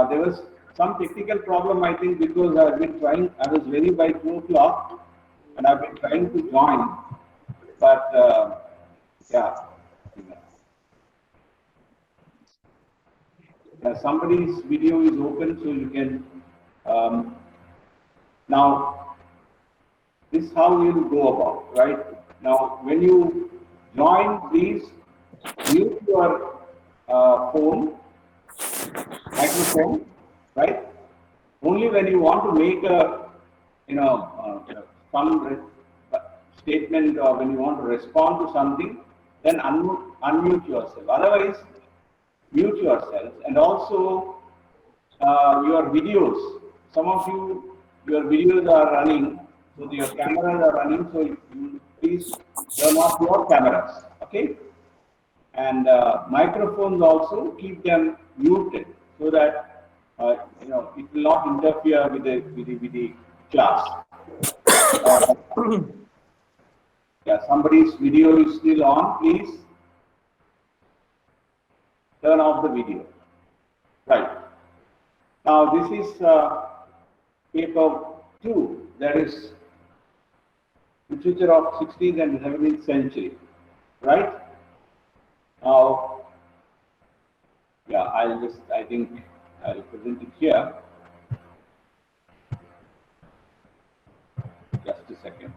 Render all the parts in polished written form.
There was some technical problem, I think, because I've been trying. I was ready by 2 o'clock, and I've been trying to join, but yeah. Somebody's video is open, so you can. Now, this is how you will go about, right? Now, when you join, please mute your microphone, right? Only when you want to make a, some statement, or when you want to respond to something, then unmute yourself. Otherwise, mute yourself. And also your videos. Some of you, your videos are running, so your cameras are running. So you please turn off your cameras, okay? And microphones also, keep them muted so that it will not interfere with the class. Yeah, somebody's video is still on. Please turn off the video. Right. Now this is paper 2. That is literature of 16th and 17th century. Right. Now, yeah, I think I'll present it here. Just a second.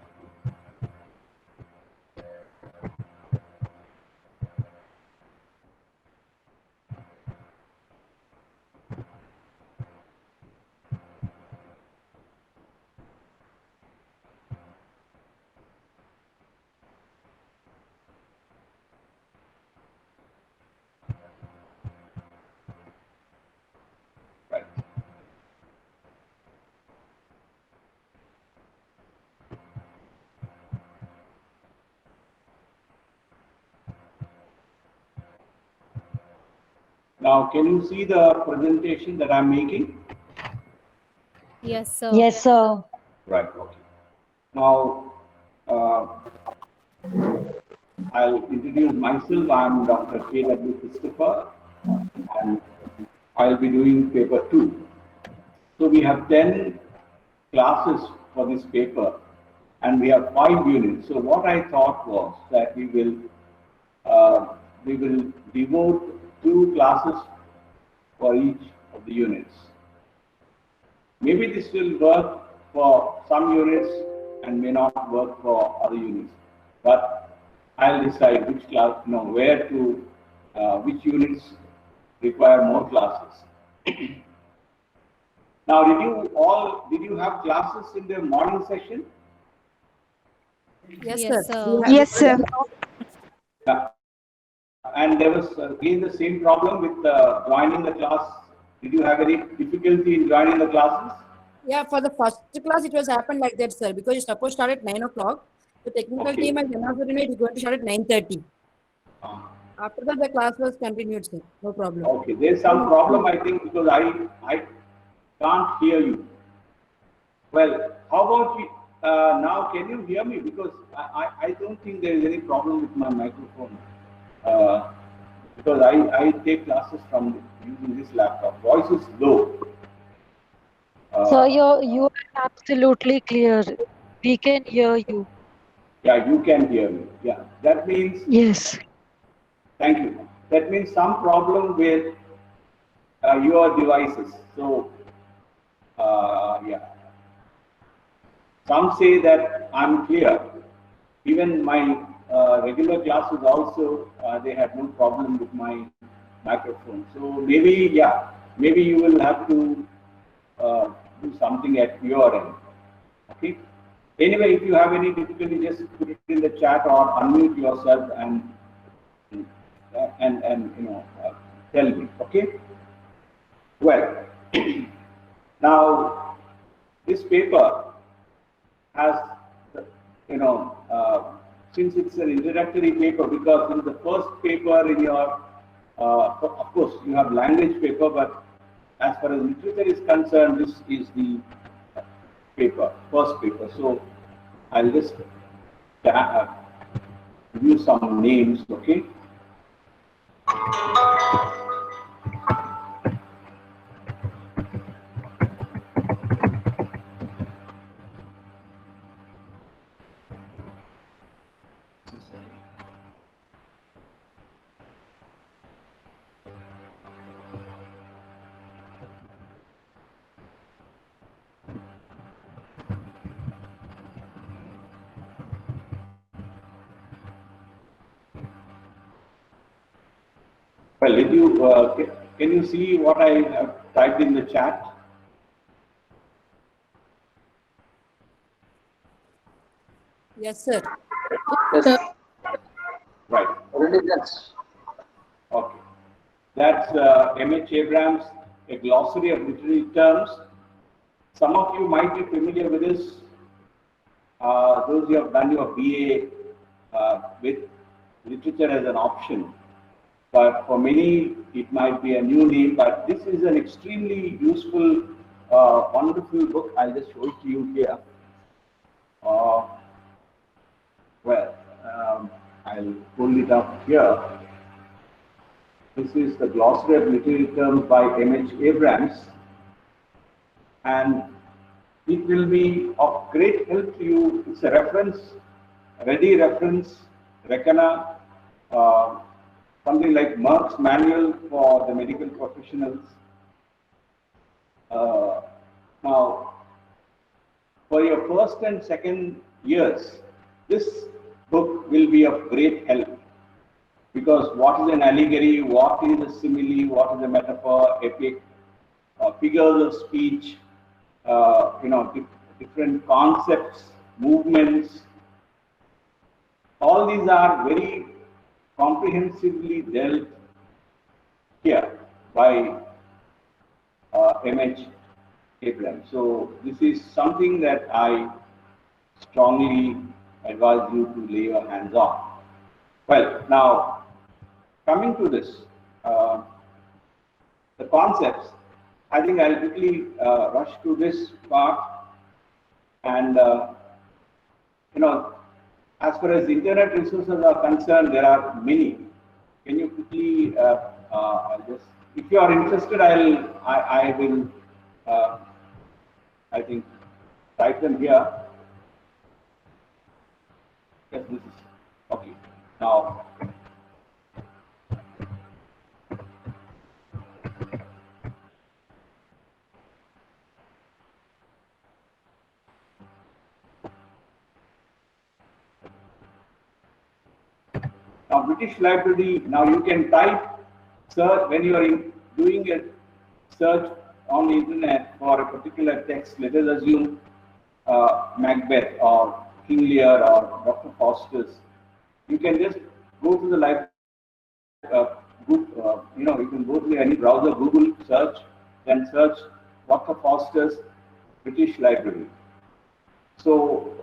Right. Now, can you see the presentation that I'm making? Yes, sir. Yes, sir. Right. Okay. Now, I'll introduce myself. I'm Dr. K.W. Christopher, and I'll be doing paper 2. So we have 10 classes for this paper, and we have 5 units. So what I thought was that we will devote 2 classes for each of the units. Maybe this will work for some units and may not work for other units, but I'll decide which class, where to, which units require more classes. Now, did you have classes in the morning session? Yes, Yes, sir. sir. Yes, sir. Yeah. And there was again the same problem with joining the class. Did you have any difficulty in joining the classes? Yeah, for the first class, it was happened like that, sir, because you supposed to start at 9 o'clock. The technical Okay. team has announced that it's going to start at 9:30. After that, the class was continued, sir. No problem. Okay, there's some problem, I think, because I can't hear you. Well, how about you, now? Can you hear me? Because I don't think there is any problem with my microphone. Because I take classes from using this laptop. Voice is low. So you are absolutely clear. We can hear you. Yeah, you can hear me. Yeah, that means. Yes. Thank you. That means some problem with your devices. So, yeah. Some say that I'm clear. Even my regular classes also, they had no problem with my microphone. So maybe, yeah, maybe you will have to do something at your end. Okay. Anyway, if you have any difficulty, just put it in the chat or unmute yourself and tell me. Okay. Well, now this paper has, since it's an introductory paper, because in the first paper in your, of course, you have language paper, but as far as literature is concerned, this is the paper, first paper. So I'll just give you some names, okay? Well, did you, can you see what I have typed in the chat? Yes, sir. Yes. Right. Religions. Okay. That's M.H. Abrams, A Glossary of Literary Terms. Some of you might be familiar with this. Those who have done your BA with literature as an option. But for many, it might be a new name. But this is an extremely useful, wonderful book. I'll just show it to you here. I'll pull it up here. This is the Glossary of Literary Terms by M.H. Abrams. And it will be of great help to you. It's a reference, a ready reference, Reckoner, something like Merck's Manual for the medical professionals. Now, for your first and second years, this book will be of great help, because what is an allegory, what is a simile, what is a metaphor, epic, figures of speech, different concepts, movements, all these are very comprehensively dealt here by M.H. Abrams. So this is something that I strongly advise you to lay your hands on. Well, now coming to this, the concepts, I think I'll quickly rush to this part. And as far as internet resources are concerned, there are many. Can you quickly, if you are interested, I will, I think, type them here. Yes, this is okay. Now, British Library, now you can type, search, when you are doing a search on the internet for a particular text, let us assume Macbeth or King Lear or Dr. Faustus, you can just go to the library, you can go to any browser, Google search, then search Dr. Faustus British Library. So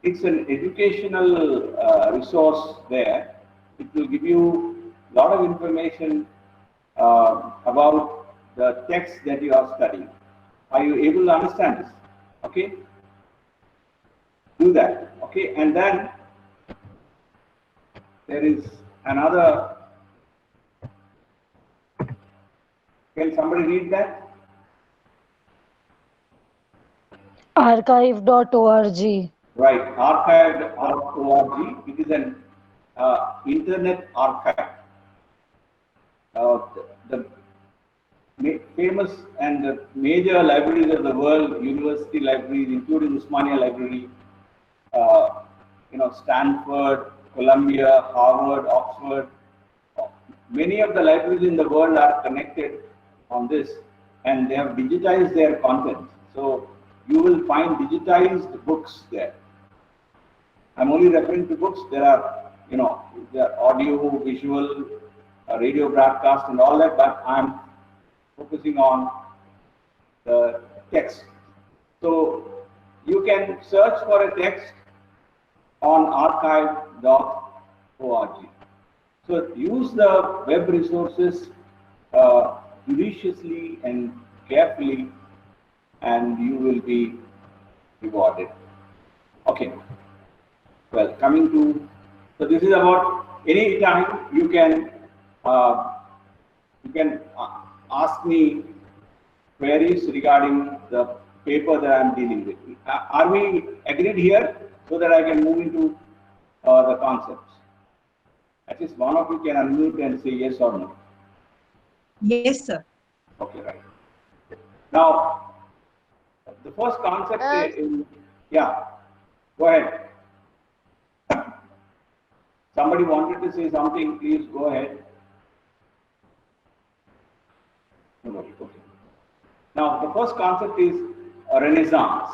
it's an educational resource there. It will give you a lot of information about the text that you are studying. Are you able to understand this? Okay? Do that. Okay? And then there is another. Can somebody read that? Archive.org. Right, archive.org. It is an internet archive. The famous and the major libraries of the world, university libraries, including Usmania Library, Stanford, Columbia, Harvard, Oxford. Many of the libraries in the world are connected on this, and they have digitized their content. So you will find digitized books there. I'm only referring to books. There are, there are audio, visual, radio broadcast, and all that. But I'm focusing on the text. So you can search for a text on archive.org. So use the web resources judiciously and carefully, and you will be rewarded. Okay. Well, coming to, so this is about any time you can ask me queries regarding the paper that I'm dealing with. Are we agreed here, so that I can move into the concepts? At least one of you can unmute and say yes or no. Yes, sir. Okay, right. Now, the first concept is, yeah, go ahead. Somebody wanted to say something, please go ahead. Okay. Now, the first concept is Renaissance.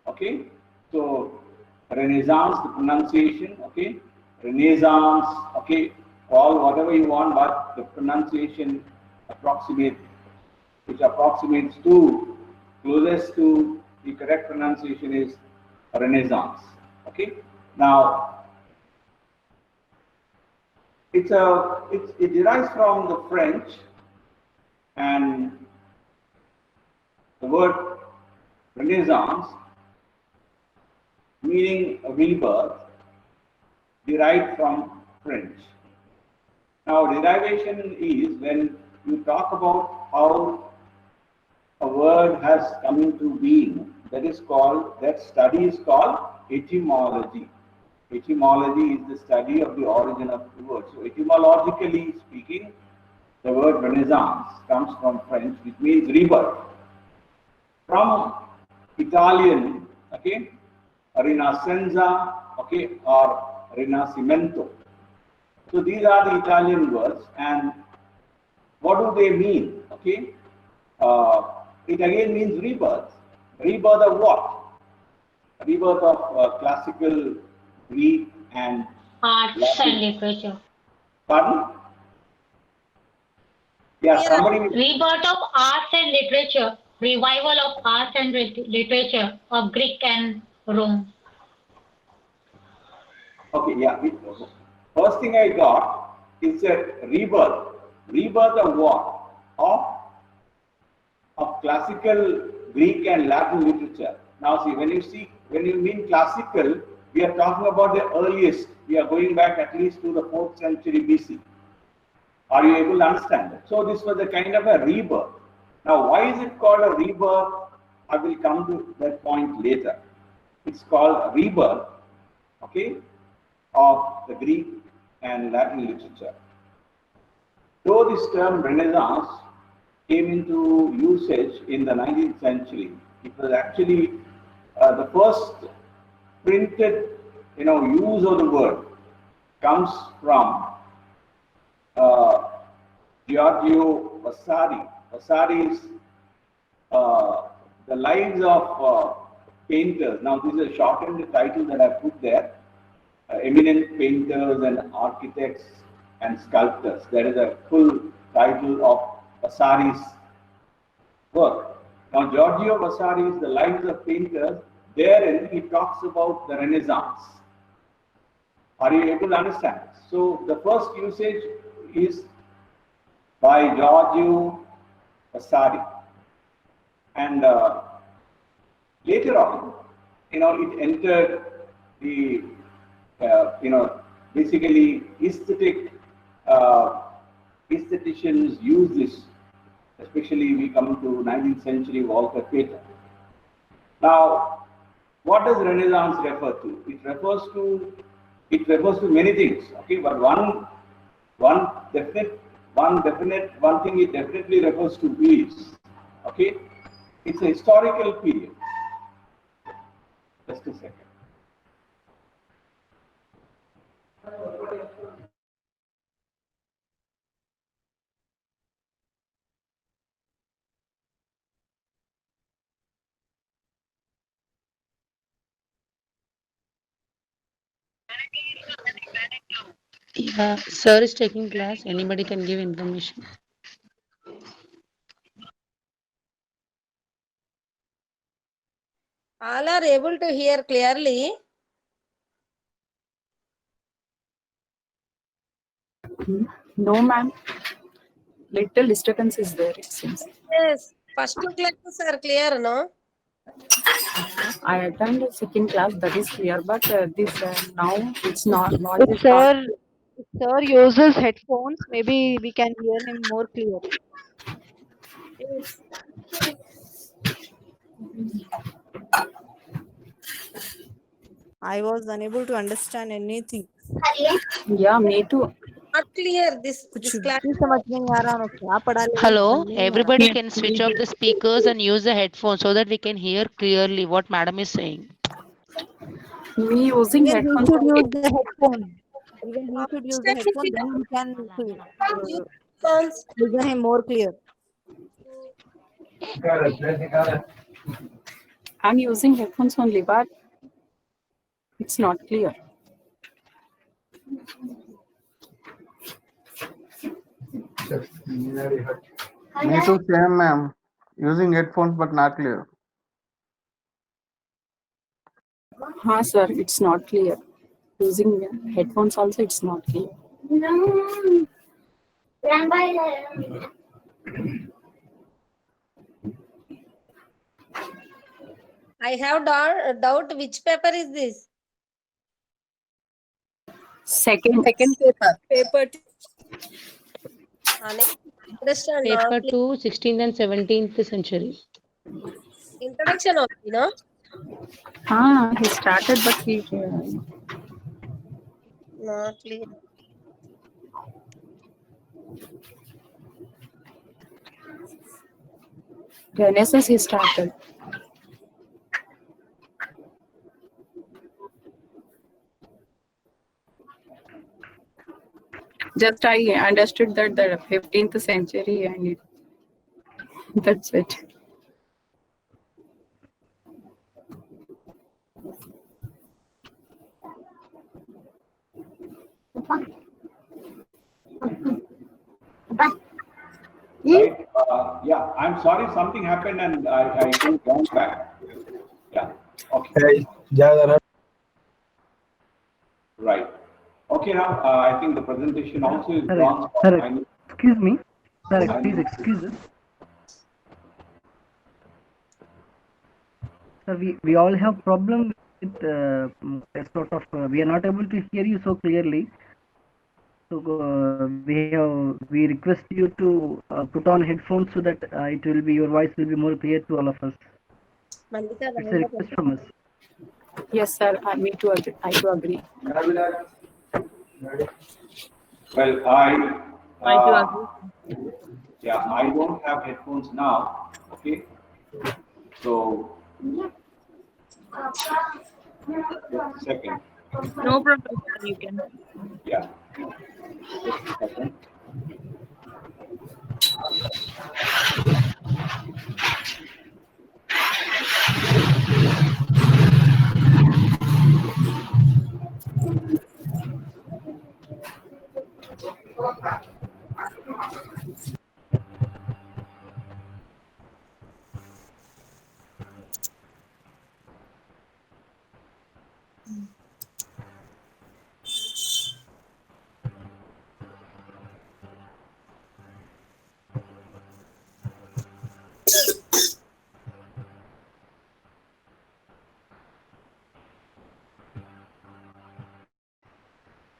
Okay, so Renaissance, the pronunciation. Okay, Renaissance. Okay, call whatever you want, but the pronunciation which approximates to closest to the correct pronunciation is Renaissance. Okay, now it derives from the French, and the word Renaissance, meaning a rebirth, derived from French. Now, derivation is when you talk about how a word has come into being. That study is called etymology. Etymology is the study of the origin of the word. So, etymologically speaking, the word Renaissance comes from French, which means rebirth. From Italian, okay, Rinascenza, okay, or Rinascimento. So these are the Italian words, and what do they mean? Okay, it again means rebirth. Rebirth of what? Rebirth of classical Greek and Arts Latin. and literature. Pardon? Yeah, somebody. Rebirth of arts and literature. Revival of arts and literature of Greek and Rome. Okay, yeah. First thing I got is a rebirth. Rebirth of what? Of classical Greek and Latin literature. Now see, when you mean classical, we are talking about the earliest. We are going back at least to the 4th century BC. Are you able to understand that? So this was a kind of a rebirth. Now, why is it called a rebirth? I will come to that point later. It's called a rebirth, okay, of the Greek and Latin literature. Though this term Renaissance came into usage in the 19th century, it was actually the first printed, use of the word comes from Giorgio Vasari. Vasari is the lives of painters. Now, this is a shortened title that I put there. Eminent painters and architects and sculptors. That is a full title of Vasari's work. Now, Giorgio Vasari is the lives of painters. Therein, he talks about the Renaissance. Are you able to understand? So, the first usage is by Giorgio Vasari, and later on, it entered the basically aestheticians use this, especially we come to 19th century Walter Pater. Now, what does Renaissance refer to? It refers to many things, okay, but one thing it definitely refers to is, okay, it's a historical period. Just a second. Yeah, sir is taking class. Anybody can give information. All are able to hear clearly. No, ma'am. Little disturbance is there, it seems. Yes, first two classes are clear, no? I attended second class, that is clear, but this now it's not. If sir uses headphones, maybe we can hear him more clear. Yes. I was unable to understand anything. Yeah, me too. Not clear this class. Hello, everybody can switch off the speakers and use the headphones so that we can hear clearly what madam is saying. Me using Even he headphones. should use the headphone. Even he should use the headphone, then we can listen him more clear. I'm using headphones only, but it's not clear. Me too, same, ma'am. Using headphones but not clear. Huh, sir, it's not clear. Using headphones also, it's not clear. I have doubt which paper is this? Second paper. Paper. Understand Paper now. to 16th and 17th century. Introduction only, no? he started, but he Not clear. Renaissance he started. Just I understood that the 15th century and that's it. Right? Yeah, I'm sorry, something happened and I couldn't bounce back. Yeah, okay. Right. Okay, now I think the presentation also is gone. Sir, excuse me. Sir, please excuse us. Sir, we all have problem with we are not able to hear you so clearly. So we request you to put on headphones so that your voice will be more clear to all of us. It's a request from us. Yes, sir. Me too. I too agree. Well, I don't have headphones now. Okay, so just a second. No problem, sir, you can. Yeah. Just a second.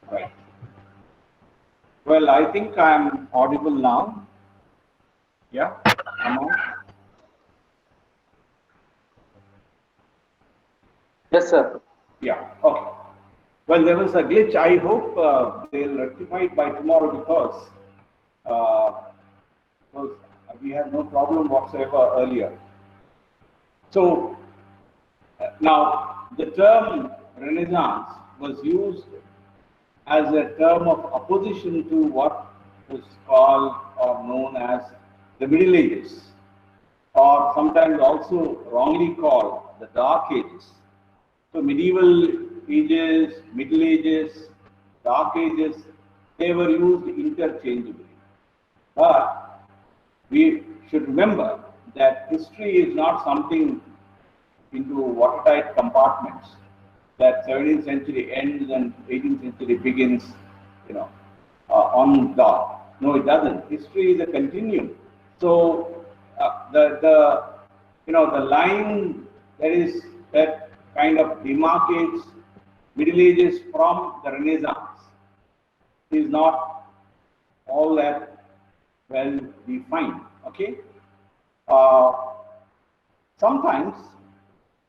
Right. Well, I think I'm audible now. Yeah, am I? Yes, sir. Yeah, okay. Well, there was a glitch. I hope they'll rectify it by tomorrow because we had no problem whatsoever earlier. So now the term Renaissance was used as a term of opposition to what was called or known as the Middle Ages, or sometimes also wrongly called the Dark Ages. So medieval ages, Middle Ages, Dark Ages, they were used interchangeably. But we should remember that history is not something into watertight compartments, that 17th century ends and 18th century begins, on dot. No, it doesn't. History is a continuum. So the line that kind of demarcates Middle Ages from the Renaissance is not all that well defined. Okay. Sometimes,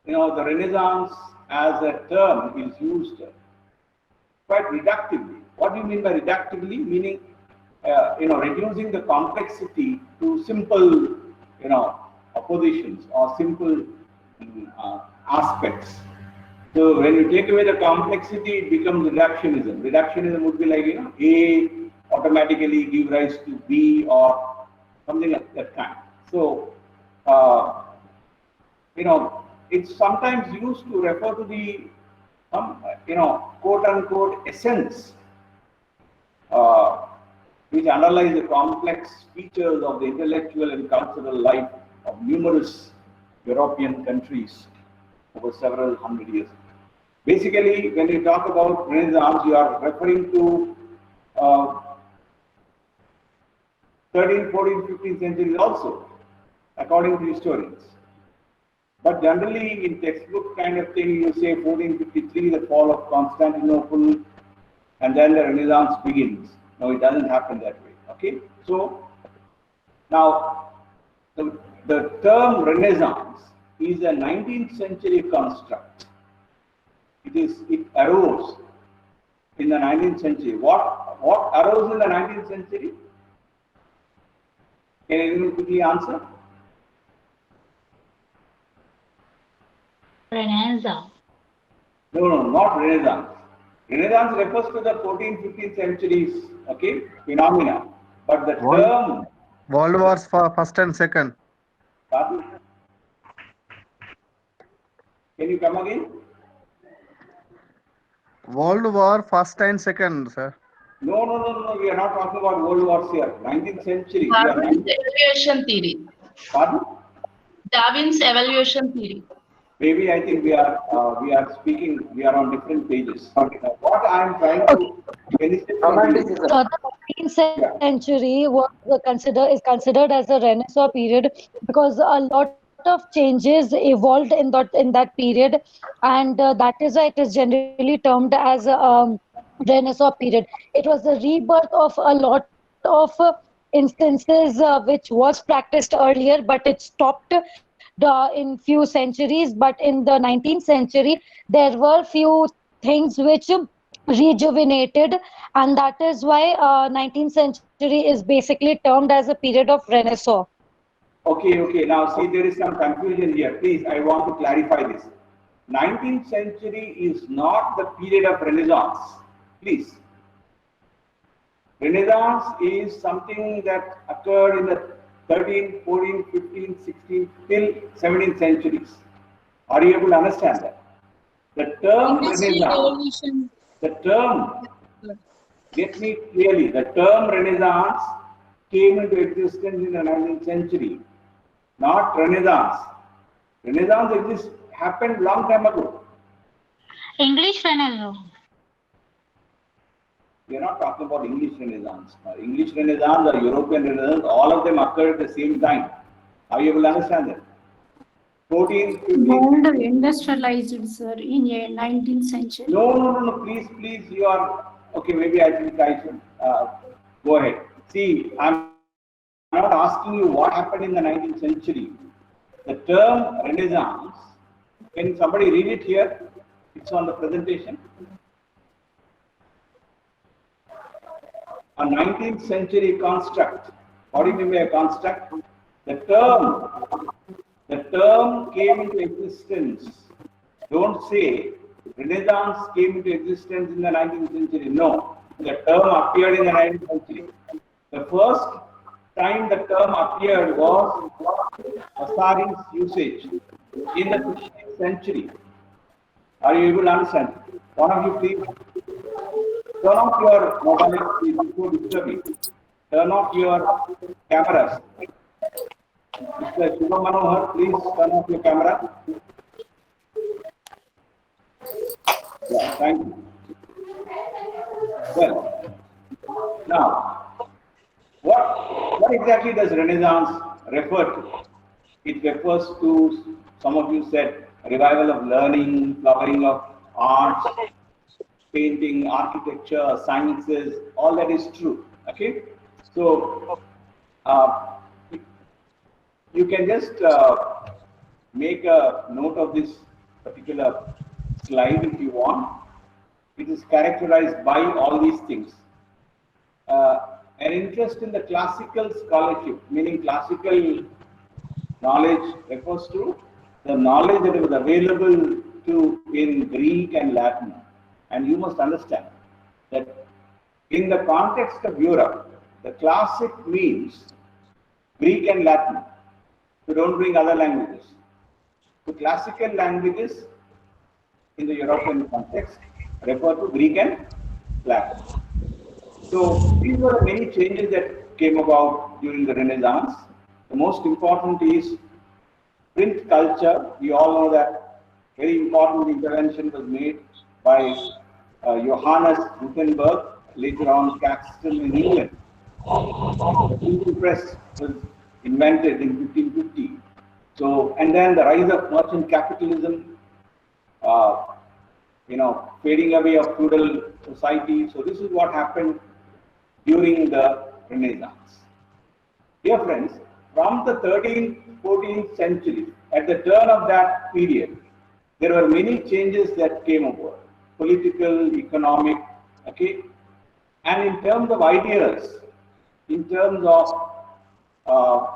the Renaissance as a term is used quite reductively. What do you mean by reductively? Meaning, reducing the complexity to simple, oppositions or simple aspects. So when you take away the complexity, it becomes reductionism. Reductionism would be like, A automatically give rise to B or something like that kind. So it's sometimes used to refer to the, quote unquote essence, which underlies the complex features of the intellectual and cultural life of numerous European countries over several hundred years. Basically, when you talk about Renaissance, you are referring to 13th, 14th, 15th centuries also, according to historians. But generally, in textbook kind of thing, you say 1453, the fall of Constantinople, and then the Renaissance begins. No, it doesn't happen that way. Okay, so now the term Renaissance is a 19th century construct. It arose in the 19th century. What arose in the 19th century? Can anyone quickly answer? Renaissance. No, not Renaissance. Renaissance refers to the 14th, 15th centuries, okay, phenomena. But the term World Wars for first and second. Pardon? Can you come again? World War first and second, sir. No. We are not talking about World Wars here. 19th century. Darwin's evaluation theory. Pardon? Darwin's evaluation theory. Maybe I think we are on different pages. What I am trying to So the 19th century is considered as a Renaissance period because a lot of changes evolved in that period, and that is why it is generally termed as Renaissance period. It was the rebirth of a lot of instances which was practiced earlier, but it stopped in few centuries. But in the 19th century, there were few things which rejuvenated, and that is why 19th century is basically termed as a period of Renaissance. Okay. Now see, there is some confusion here. Please, I want to clarify this. 19th century is not the period of Renaissance. Please. Renaissance is something that occurred in the 13th, 14th, 15th, 16th, till 17th centuries. Are you able to understand that? The term Renaissance, get me clearly, the term Renaissance came into existence in the 19th century, not Renaissance. Renaissance happened long time ago. English Renaissance. We are not talking about English Renaissance. English Renaissance or European Renaissance, all of them occurred at the same time. Are you able to understand that? 14th, 15th. Industrialized, sir, in 19th century. No. Please. You are okay. Maybe I think I should go ahead. See, I'm not asking you what happened in the 19th century. The term Renaissance. Can somebody read it here? It's on the presentation. A 19th century construct. What do you mean by a construct? The term came into existence. Don't say Renaissance came into existence in the 19th century. No, the term appeared in the 19th century. The first time the term appeared was Vasari's usage in the 15th century. Are you able to understand? One of you please turn off your mobile before disturbing. Turn off your cameras. Mr. Shubham Manohar, please turn off your camera. Yeah, thank you. Well, now, what exactly does Renaissance refer to? It refers to, some of you said, revival of learning, flowering of arts, painting, architecture, sciences, all that is true. Okay? So, you can just make a note of this particular slide if you want. It is characterized by all these things. An interest in the classical scholarship, meaning classical knowledge, refers to the knowledge that was available in Greek and Latin. And you must understand that in the context of Europe, the classic means Greek and Latin. So don't bring other languages. So classical languages in the European context refer to Greek and Latin. So these were the many changes that came about during the Renaissance. The most important is print culture. We all know that very important intervention was made by Johannes Gutenberg, later on Caxton in England. The printing press was invented in 1550. So, and then the rise of merchant capitalism, fading away of feudal society. So this is what happened during the Renaissance. Dear friends, from the 13th, 14th century, at the turn of that period, there were many changes that came over, political, economic, okay? And in terms of ideas, in terms of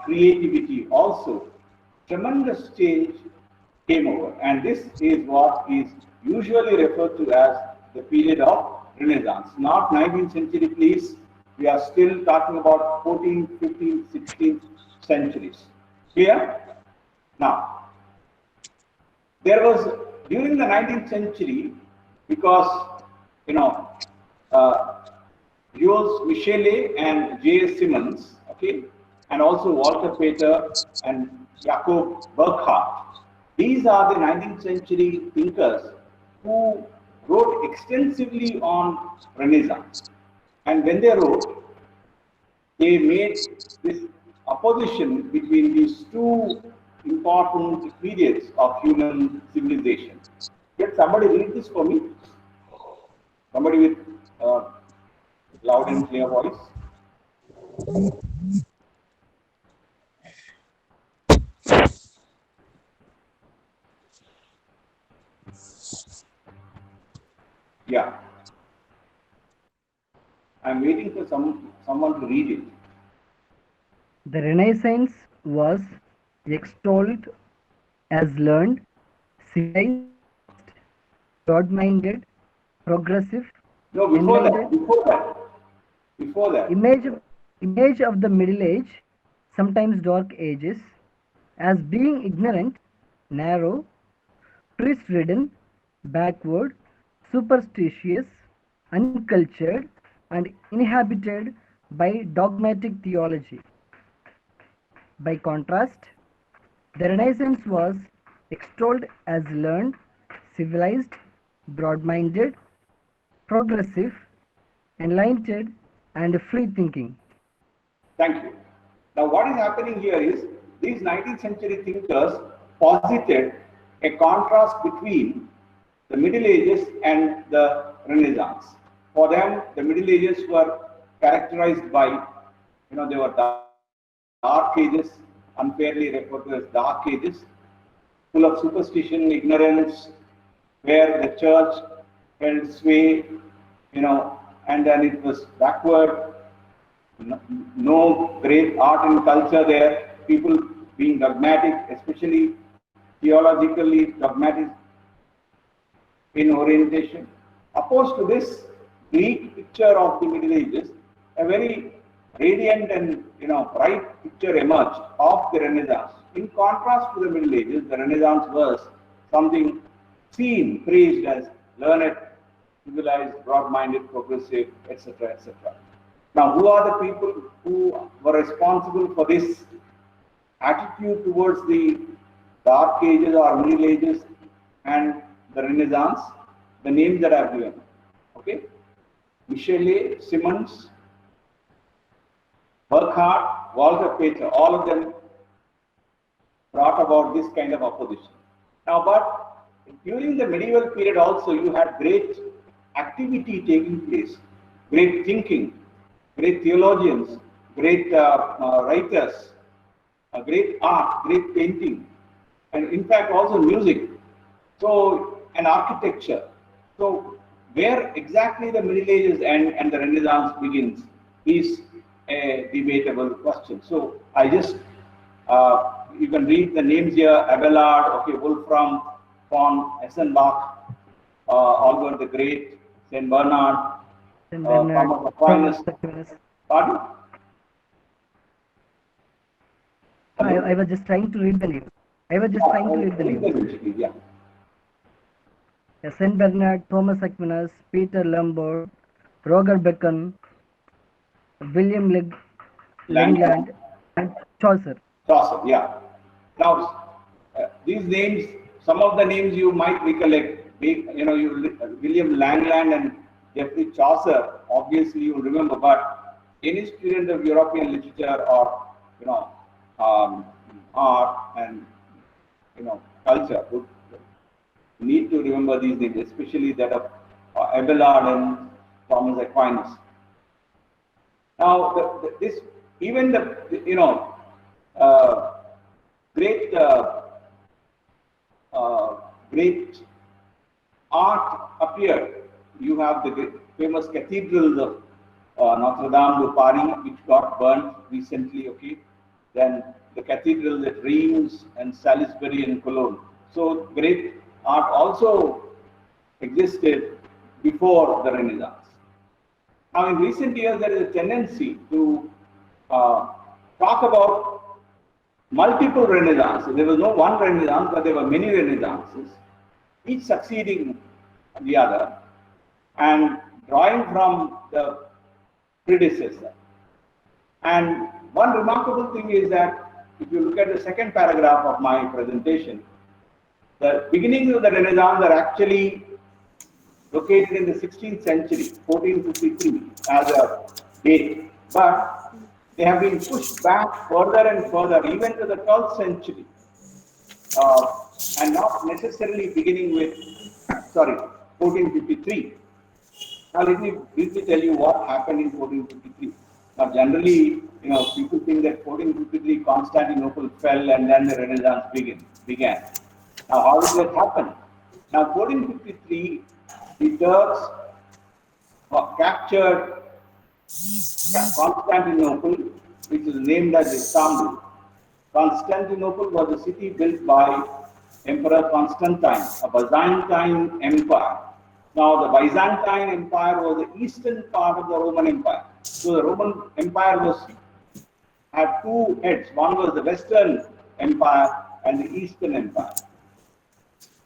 creativity also, tremendous change came over. And this is what is usually referred to as the period of Renaissance. Not 19th century, please. We are still talking about 14th, 15th, 16th centuries. Clear? Now, there was, during the 19th century, because, Jules Michelet and J.S. Simmons, okay, and also Walter Pater and Jacob Burckhardt. These are the 19th century thinkers who wrote extensively on Renaissance. And when they wrote, they made this opposition between these two important periods of human civilization. Can somebody read this for me? Somebody with loud and clear voice. Yeah. I'm waiting for someone to read it. The Renaissance was extolled as learned, civilized, broad-minded, progressive. No, before that. Image of the Middle Age, sometimes Dark Ages, as being ignorant, narrow, priest-ridden, backward, superstitious, uncultured, and inhabited by dogmatic theology. By contrast, the Renaissance was extolled as learned, civilized, broad-minded, progressive, enlightened, and free-thinking. Thank you. Now, what is happening here is these 19th century thinkers posited a contrast between the Middle Ages and the Renaissance. For them, the Middle Ages were characterized by, they were dark ages, unfairly referred to as dark ages, full of superstition, ignorance, where the church held sway, and then it was backward, no great art and culture there, people being dogmatic, especially theologically dogmatic in orientation. Opposed to this bleak picture of the Middle Ages, a very radiant and bright picture emerged of the Renaissance. In contrast to the Middle Ages, the Renaissance was something seen, praised as learned, civilized, broad-minded, progressive, etc., etc. Now, who are the people who were responsible for this attitude towards the Dark Ages or Middle Ages and the Renaissance? The names that I have given. Okay? Michelet, Simmons, Burckhardt, Walter Pater, all of them brought about this kind of opposition. Now, but during the medieval period also, you had great activity taking place, great thinking, great theologians, great writers, great art, great painting, and in fact also music, so and architecture. So where exactly the Middle Ages and the Renaissance begins is a debatable question. So I just, you can read the names here: Abelard, okay, Wolfram von Eschenbach, Albert the Great, Saint Bernard, Thomas Aquinas. Pardon? I was just trying to read the name. Read the names, please, yeah. Saint Bernard, Thomas Aquinas, Peter Lombard, Roger Bacon, William Langland, and Chaucer. Chaucer, yeah. Now, these names, some of the names you might recollect. William Langland and Geoffrey Chaucer, obviously you remember, but any student of European literature or art and culture would need to remember these names, especially that of Abelard and Thomas Aquinas. Now, great art appeared. You have the famous cathedrals of Notre Dame de Paris, which got burnt recently. Okay, then the cathedrals at Reims and Salisbury and Cologne. So great art also existed before the Renaissance. Now, in recent years, there is a tendency to talk about multiple Renaissances. There was no one Renaissance, but there were many Renaissances, each succeeding the other, and drawing from the predecessor. And one remarkable thing is that if you look at the second paragraph of my presentation, the beginnings of the Renaissance are actually located in the 16th century, 1453 as a date, but they have been pushed back further and further, even to the 12th century, and not necessarily beginning with, 1453. Now let me briefly tell you what happened in 1453. Now generally, people think that 1453 Constantinople fell and then the Renaissance began. Now how did that happen? Now 1453, the Turks captured Constantinople, which is named as Istanbul. Constantinople was a city built by Emperor Constantine, a Byzantine empire. Now, the Byzantine Empire was the eastern part of the Roman Empire. So, the Roman Empire had two heads. One was the Western Empire and the Eastern Empire.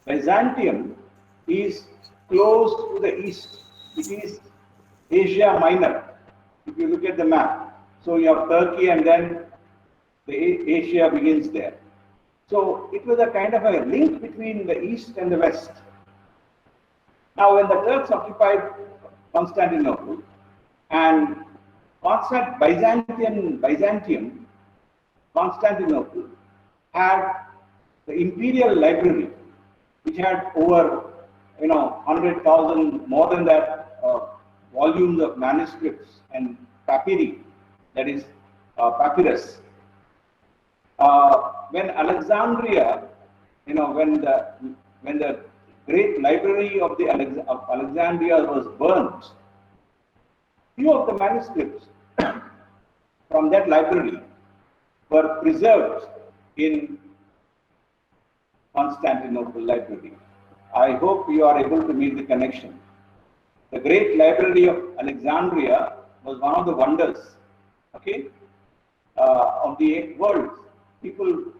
Byzantium is close to the east. It is Asia Minor, if you look at the map. So, you have Turkey and then the Asia begins there. So, it was a kind of a link between the east and the west. Now, when the Turks occupied Constantinople and Constantinople had the imperial library, which had over 100,000, more than that, volumes of manuscripts and papyri, that is papyrus. When Alexandria, when the great library of Alexandria was burnt, few of the manuscripts from that library were preserved in Constantinople library. I hope you are able to make the connection. The great library of Alexandria was one of the wonders, of the world. People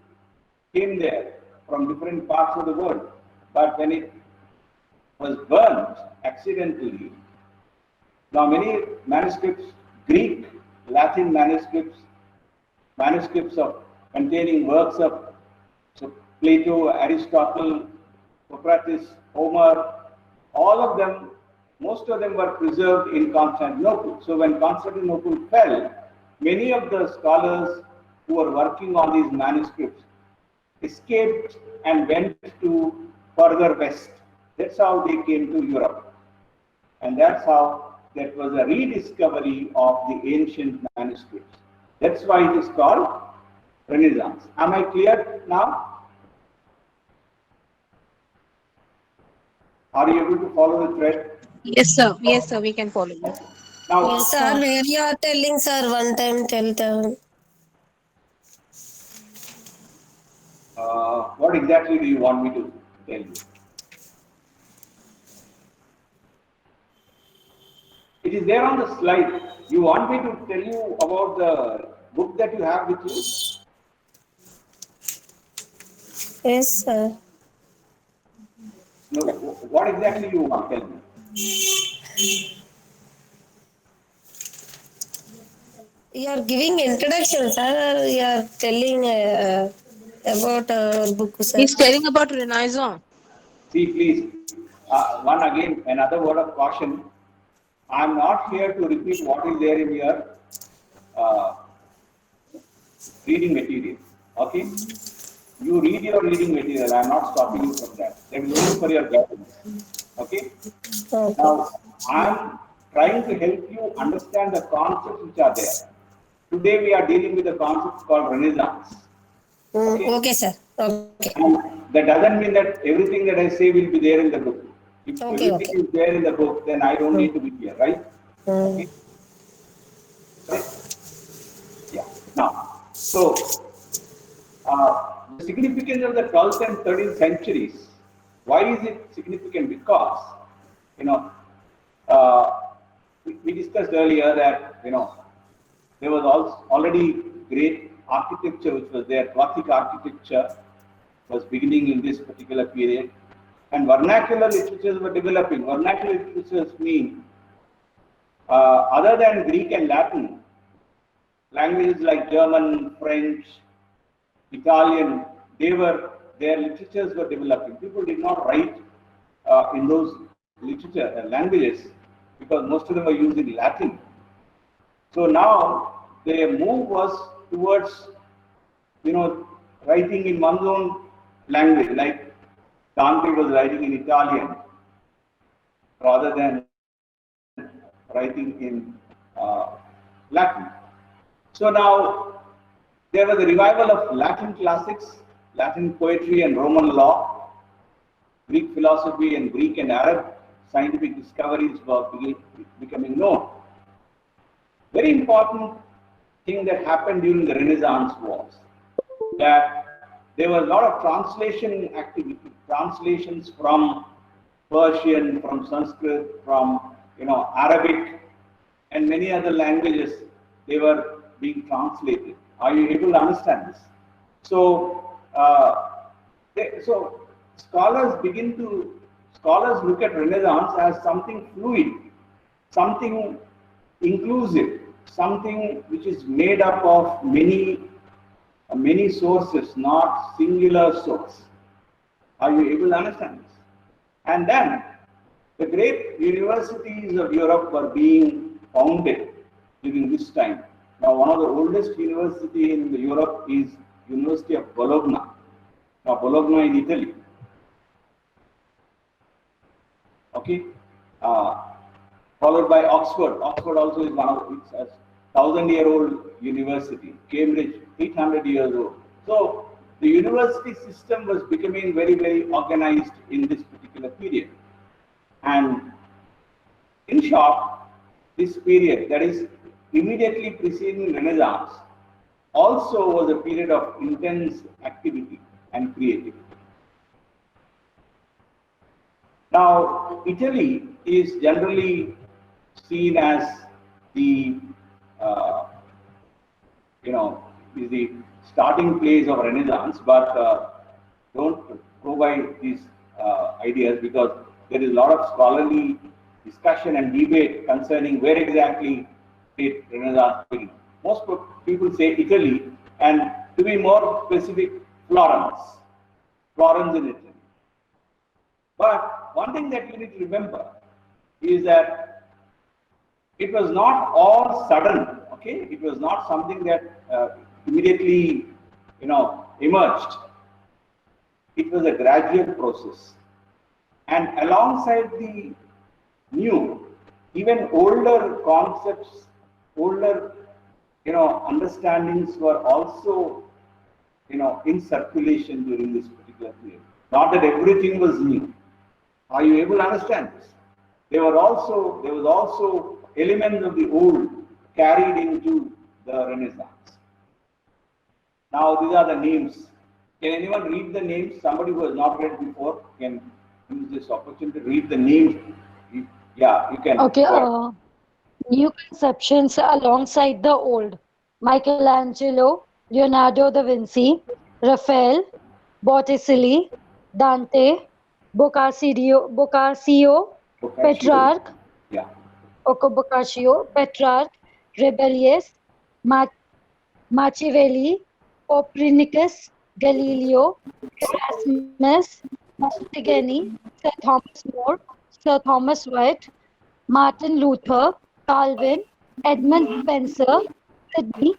came there from different parts of the world. But when it was burnt accidentally, now many manuscripts, Greek, Latin manuscripts of containing works of Plato, Aristotle, Socrates, Homer, all of them, most of them were preserved in Constantinople. So when Constantinople fell, many of the scholars who were working on these manuscripts escaped and went to further west. That's how they came to Europe. And that's how that was a rediscovery of the ancient manuscripts. That's why it is called Renaissance. Am I clear now? Are you able to follow the thread? Yes, sir. Yes, sir. We can follow you. Now, Yes, sir. Where you are telling, sir, one time tell them. What exactly do you want me to tell you? It is there on the slide. You want me to tell you about the book that you have with you? Yes, sir. No, what exactly you want? Tell me. You are giving introduction, sir, or you are telling about our book, sir? He's telling about Renaissance. See, please, another word of caution. I'm not here to repeat what is there in your uh, reading material. Okay? You read your reading material. I'm not stopping you from that. That is only for your guidance. Okay? Now, I'm trying to help you understand the concepts which are there. Today, we are dealing with a concept called Renaissance. Okay, sir. Okay. And that doesn't mean that everything that I say will be there in the book. If Okay, everything is there in the book, then I don't need to be here, right? Okay. Yeah. Now, so the significance of the 12th and 13th centuries. Why is it significant? Because we discussed earlier that there was already great architecture which was there. Gothic architecture was beginning in this particular period, and vernacular literatures were developing. Vernacular literatures mean other than Greek and Latin, languages like German, French, Italian, their literatures were developing. People did not write in those languages because most of them were using Latin. So now their move was towards writing in one's own language, like Dante was writing in Italian rather than writing in Latin. So now there was a revival of Latin classics, Latin poetry and Roman law, Greek philosophy and Greek and Arab scientific discoveries were becoming known. Very important thing that happened during the Renaissance was that there was a lot of translation activity, translations from Persian, from Sanskrit, from Arabic, and many other languages. They were being translated. Are you able to understand this? So, scholars look at Renaissance as something fluid, something inclusive, something which is made up of many sources, not singular source. Are you able to understand this? And then the great universities of Europe were being founded during this time. Now, one of the oldest universities in Europe is University of Bologna. Now, Bologna in Italy. Okay, followed by Oxford. Oxford also is one of it's a 1,000-year-old university. Cambridge, 800 years old. So the university system was becoming very, very organized in this particular period. And in short, this period, that is immediately preceding Renaissance, also was a period of intense activity and creativity. Now, Italy is generally seen as the is the starting place of Renaissance, but don't go by these ideas, because there is a lot of scholarly discussion and debate concerning where exactly did Renaissance begin. Most people say Italy, and to be more specific, Florence in Italy. But one thing that you need to remember is that it was not all sudden. Okay, it was not something that immediately emerged. It was a gradual process, and alongside the new, even older concepts, older understandings were also in circulation during this particular period. Not that everything was new. Are you able to understand this? There was also elements of the old carried into the Renaissance. Now these are the names. Can anyone read the names? Somebody who has not read before can use this opportunity to read the names. Yeah, you can. Okay, new conceptions alongside the old. Michelangelo, Leonardo da Vinci, Raphael, Botticelli, Dante, Boccaccio, Petrarch, Yeah. Boccaccio, Petrarch, Rabelais, Machiavelli, Copernicus, Galileo, Erasmus, Montague, Sir Thomas More, Sir Thomas White, Martin Luther, Calvin, Edmund Spencer, Sidney,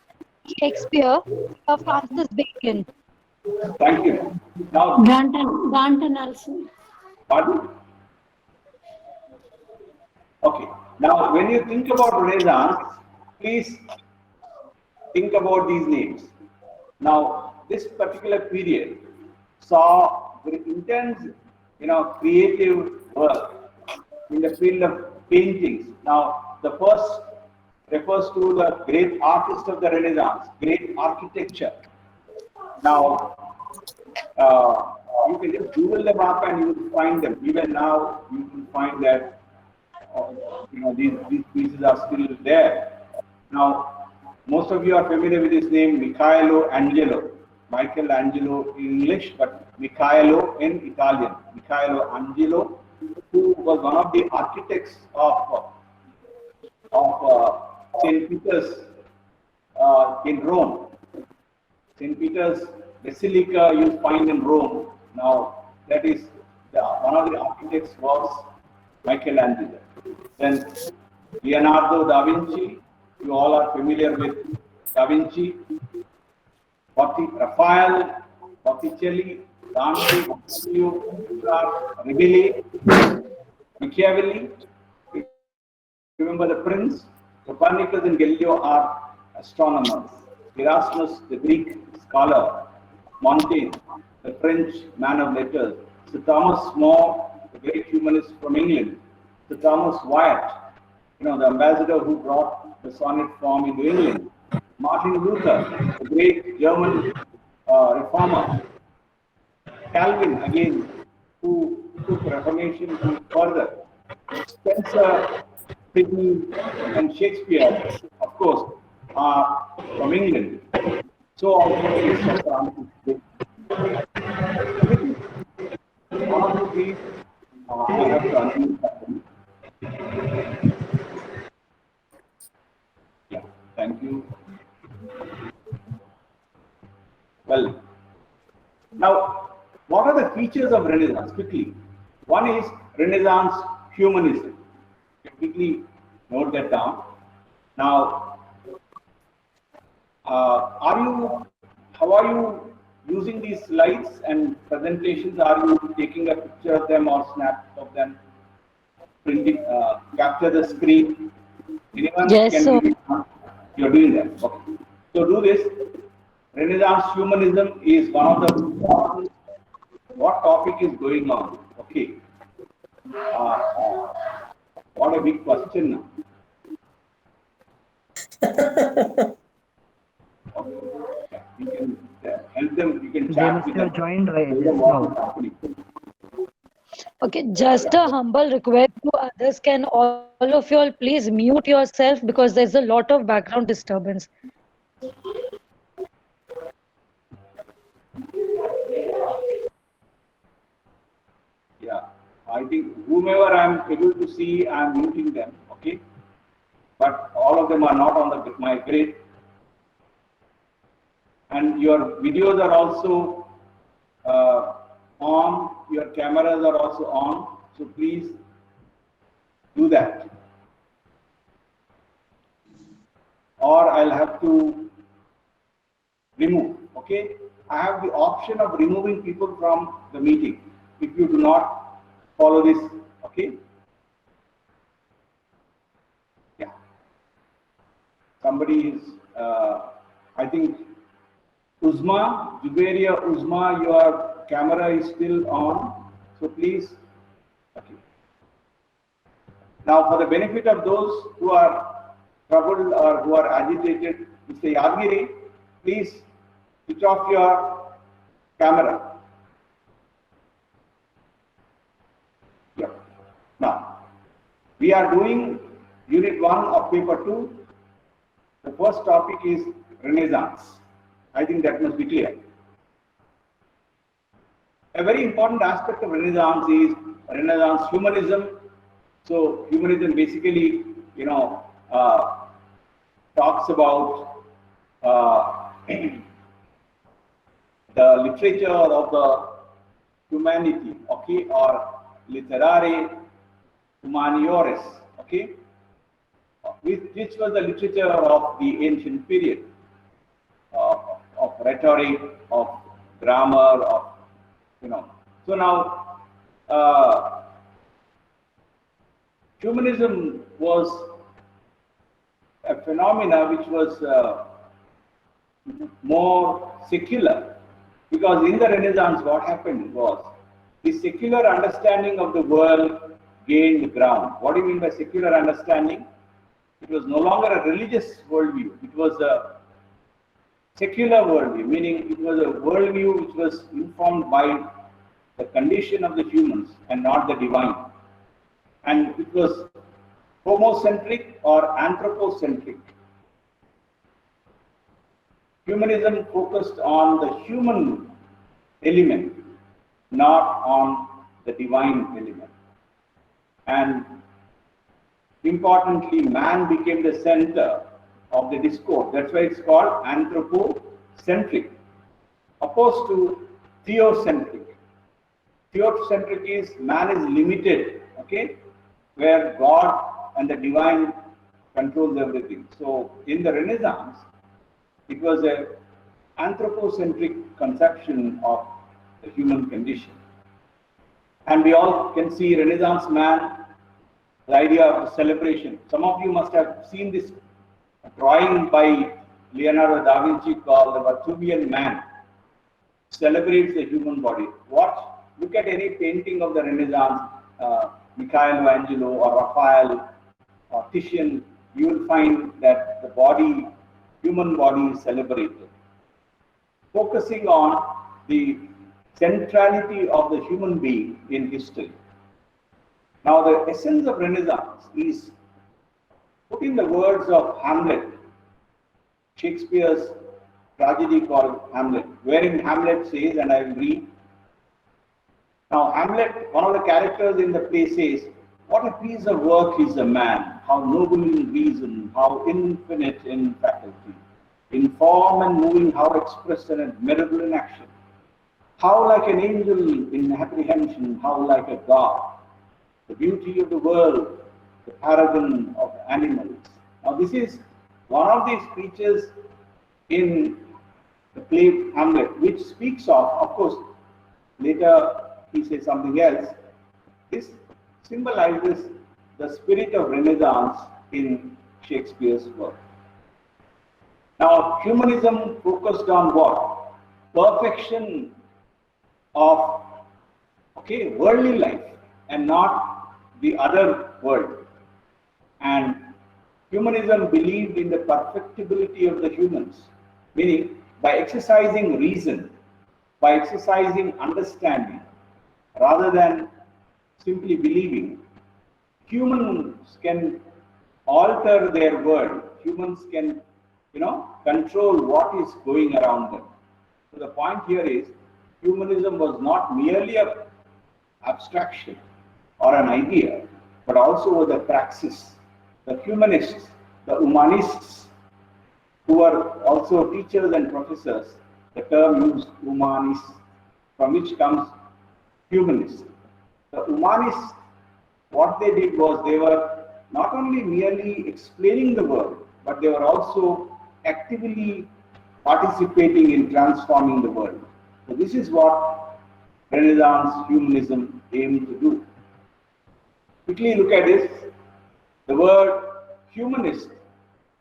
Shakespeare, Sir Francis Bacon. Thank you. Now, Danton also. pardon? Okay. Now, when you think about Renaissance, please think about these names. Now, this particular period saw very intense, creative work in the field of paintings. Now, the first refers to the great artist of the Renaissance, great architecture. Now, you can just Google them up and you will find them. Even now, you can find that these pieces are still there. Now, most of you are familiar with his name, Michelangelo in English, but Michaelo in Italian. Michelangelo, who was one of the architects of St. Peter's in Rome. St. Peter's Basilica you find in Rome. Now, that is one of the architects was Michelangelo. Then Leonardo da Vinci, you all are familiar with Da Vinci. Raphael, Botticelli, Dante, Rabelais, Machiavelli. Remember the Prince? Copernicus and Galileo are astronomers. Erasmus, the Greek scholar. Montaigne, the French man of letters. Sir Thomas More, the great humanist from England. Sir Thomas Wyatt, the ambassador who brought the sonnet form into England. Martin Luther, the great German reformer. Calvin, again, who took Reformation further. Spencer, Sidney, and Shakespeare, of course, are from England. So also is Sir Francis Bacon. One of these, I have to unmute that. Yeah, thank you. Well, now, what are the features of Renaissance? Quickly. One is Renaissance humanism. Quickly note that down. Now, how are you using these slides and presentations? Are you taking a picture of them or snap of them, printing, capture the screen? Anyone Yes, can sir. do it? You're doing that. Okay. So do this. Renaissance humanism is one of the what topic is going on? Okay. What a big question now. You can help them, you can They chat must with have them. joined right Tell them what is happening. Okay, just a humble request to others. Can all of you all please mute yourself because there's a lot of background disturbance. Yeah, I think whomever I'm able to see, I'm muting them, okay? But all of them are not on my grid. And your videos are also on, your cameras are also on, so please do that. Or I'll have to remove, okay? I have the option of removing people from the meeting if you do not follow this, okay? Yeah. Somebody is, I think, Juberia Uzma, your camera is still on, so please, okay. Now, for the benefit of those who are troubled or who are agitated, Mr. Yadgiri, please switch off your camera. Yeah. Now, we are doing Unit 1 of Paper 2. The first topic is Renaissance. I think that must be clear. a very important aspect of Renaissance is Renaissance humanism. So humanism basically, talks about the literature of the humanity, okay, or literare humaniores, okay, which was the literature of the ancient period, of rhetoric, of grammar, of, So now, humanism was a phenomena which was more secular, because in the Renaissance what happened was the secular understanding of the world gained ground. What do you mean by secular understanding? It was no longer a religious worldview, it was a secular worldview, meaning it was a worldview which was informed by the condition of the humans and not the divine. And it was homocentric or anthropocentric. Humanism focused on the human element, not on the divine element. And importantly, man became the center of the discourse. That's why it's called anthropocentric, opposed to theocentric. Theocentric is man is limited, okay, where God and the divine controls everything. So in the Renaissance, it was an anthropocentric conception of the human condition. And we all can see Renaissance man, the idea of celebration. Some of you must have seen this drawing by Leonardo da Vinci called the Vitruvian Man, celebrates the human body. Look at any painting of the Renaissance, Michelangelo or Raphael or Titian, you will find that the body, human body is celebrated, focusing on the centrality of the human being in history. Now the essence of Renaissance is put in the words of Hamlet, Shakespeare's tragedy called Hamlet, wherein Hamlet says, and I will read. Now Hamlet, one of the characters in the play says, "What a piece of work is a man, how noble in reason, how infinite in faculty, in form and moving, how expressed and admirable in action. How like an angel in apprehension, how like a god, the beauty of the world, the paragon of animals." Now this is one of these speeches in the play Hamlet, which speaks of course, later he says something else. This symbolizes the spirit of Renaissance in Shakespeare's work. Now humanism focused on what? Perfection of worldly life and not the other world. And humanism believed in the perfectibility of the humans, meaning by exercising reason, by exercising understanding, rather than simply believing, humans can alter their world. Humans can, control what is going around them. So the point here is, humanism was not merely an abstraction or an idea, but also was a praxis. The humanists, the humanists, who were also teachers and professors, the term used humanist, from which comes humanist. The humanists, what they did was they were not only merely explaining the world, but they were also actively participating in transforming the world. So this is what Renaissance humanism aimed to do. Quickly look at this. The word humanist,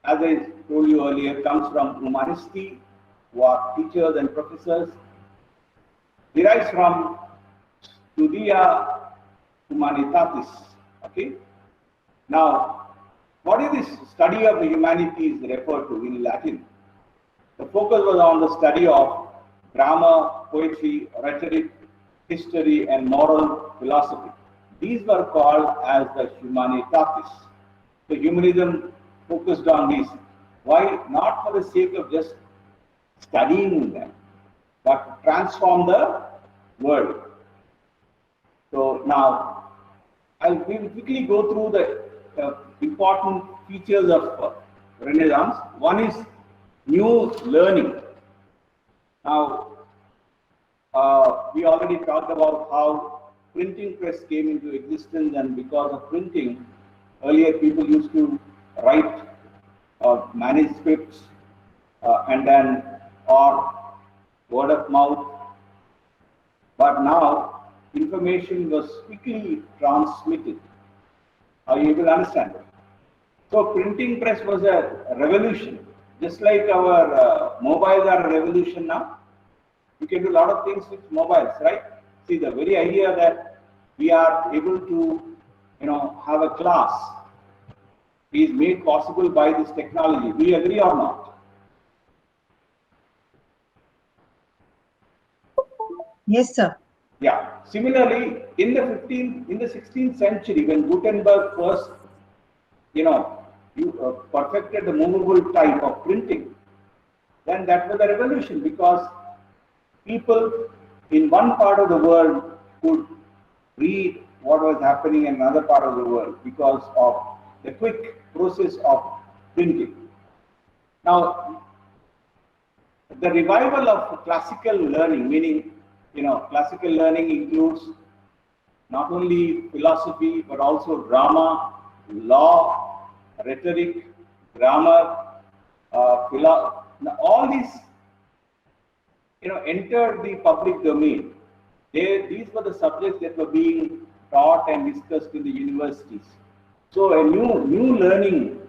as I told you earlier, comes from humanisti, who are teachers and professors, derives from studia humanitatis. Okay. Now, what is this study of the humanities referred to in Latin? The focus was on the study of grammar, poetry, rhetoric, history, and moral philosophy. These were called as the humanitatis. So humanism focused on these. Why? Not for the sake of just studying them, but transform the world. So now, we will quickly go through the important features of Renaissance. One is new learning. Now, we already talked about how printing press came into existence, and because of printing, earlier people used to write manuscripts and then or word of mouth. But now information was quickly transmitted. Are you able to understand? So printing press was a revolution, just like our mobiles are a revolution now. You can do a lot of things with mobiles, right? See, the very idea that we are able to, have a class is made possible by this technology. Do you agree or not? Yes, sir. Yeah. Similarly, in the 16th century, when Gutenberg first, perfected the movable type of printing, then that was a revolution, because people in one part of the world could read what was happening in another part of the world because of the quick process of printing. Now, the revival of classical learning, meaning, classical learning includes not only philosophy, but also drama, law, rhetoric, grammar, all these, entered the public domain. These were the subjects that were being taught and discussed in the universities. So a new learning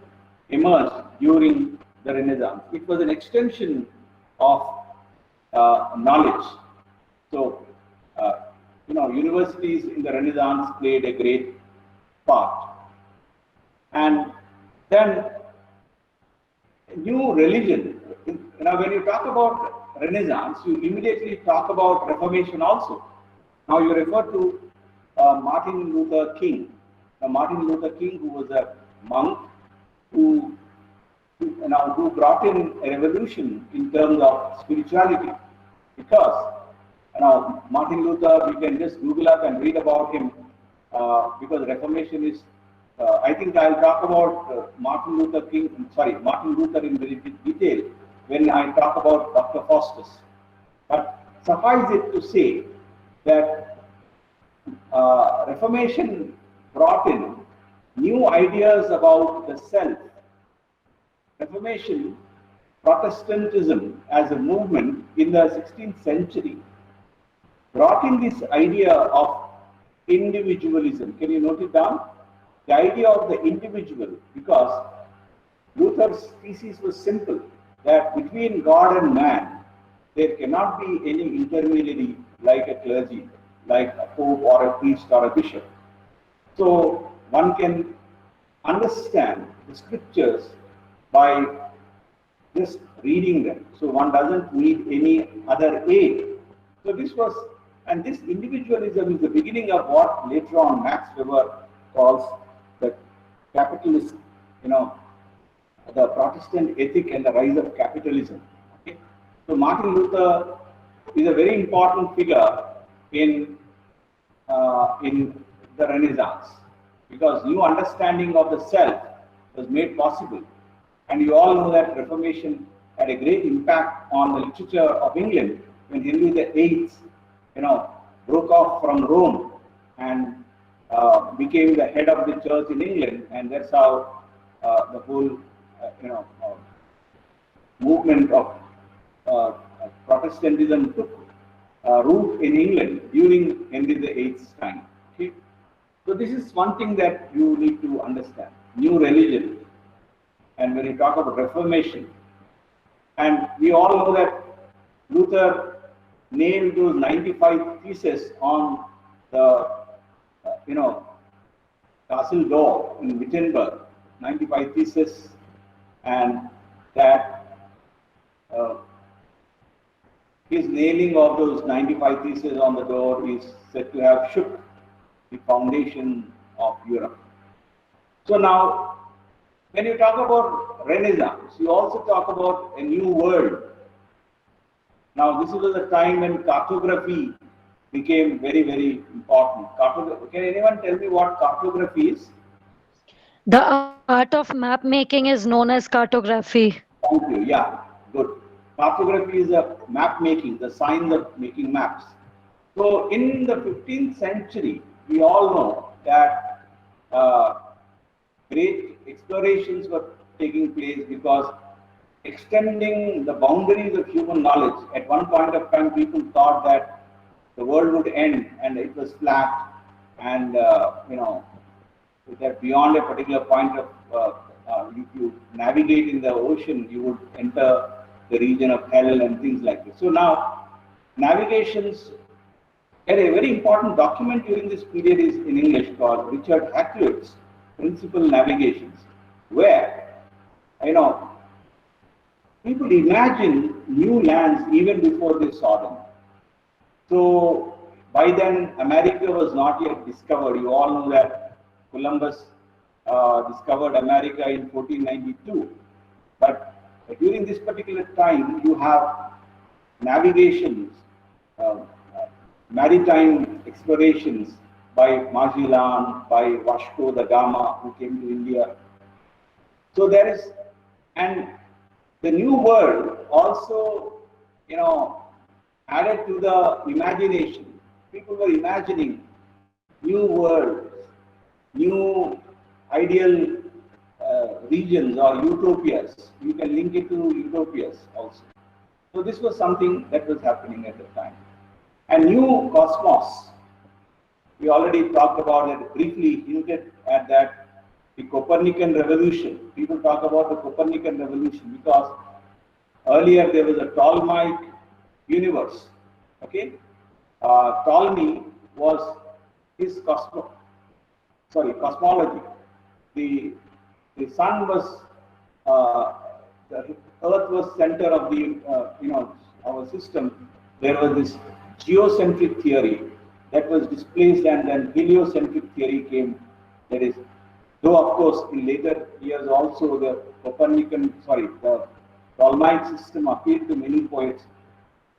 emerged during the Renaissance. It was an extension of knowledge. So, universities in the Renaissance played a great part. And then new religion. Now, when you talk about Renaissance, you immediately talk about Reformation also. Now, you refer to Martin Luther King. Now, Martin Luther King, who was a monk, who brought in a revolution in terms of spirituality. Because now Martin Luther, we can just Google up and read about him, because Reformation is. I think I'll talk about Martin Luther in very detail when I talk about Dr. Faustus. But suffice it to say that Reformation brought in new ideas about the self. Reformation, Protestantism as a movement in the 16th century brought in this idea of individualism. Can you note it down? The idea of the individual, because Luther's thesis was simple, that between God and man, there cannot be any intermediary like a clergy, like a pope or a priest or a bishop. So one can understand the scriptures by just reading them. So one doesn't need any other aid. So this individualism is the beginning of what later on Max Weber calls the capitalist, the Protestant ethic and the rise of capitalism. Okay? So Martin Luther is a very important figure in the Renaissance, because new understanding of the self was made possible. And you all know that Reformation had a great impact on the literature of England when Henry VIII, broke off from Rome and became the head of the church in England, and that's how the whole, movement of Protestantism took root in England during Henry VIII's time. Okay? So this is one thing that you need to understand: new religion. And when you talk about Reformation, and we all know that Luther nailed those 95 theses on the, castle door in Wittenberg, 95 theses, and that his nailing of those 95 theses on the door is said to have shook the foundation of Europe. So now, when you talk about Renaissance, you also talk about a new world. Now, this was a time when cartography became very, very important. Can anyone tell me what cartography is? The art of map making is known as cartography. Thank you. Yeah, good. Cartography is a map making, the science of making maps. So in the 15th century, we all know that great explorations were taking place because extending the boundaries of human knowledge. At one point of time, people thought that the world would end and it was flat, and that beyond a particular point of if you navigate in the ocean, you would enter the region of hell and things like this. So now, navigations, and a very important document during this period is in English called Richard Hakluyt's Principal Navigations, where people imagine new lands even before they saw them. So by then, America was not yet discovered. You all know that Columbus discovered America in 1492. But during this particular time, you have navigations, maritime explorations by Magellan, by Vasco da Gama, who came to India. So there is, and the New World also, added to the imagination. People were imagining new worlds, new ideal regions or utopias. You can link it to utopias also. So this was something that was happening at the time. And new cosmos, we already talked about it, briefly hinted at that, the Copernican revolution. People talk about the Copernican revolution because earlier there was a Ptolemaic universe. Okay, Ptolemy was his cosmology. The sun was the Earth was center of the our system. There was this geocentric theory that was displaced, and then heliocentric theory came. That is, though of course in later years also the the Ptolemaic system appealed to many poets.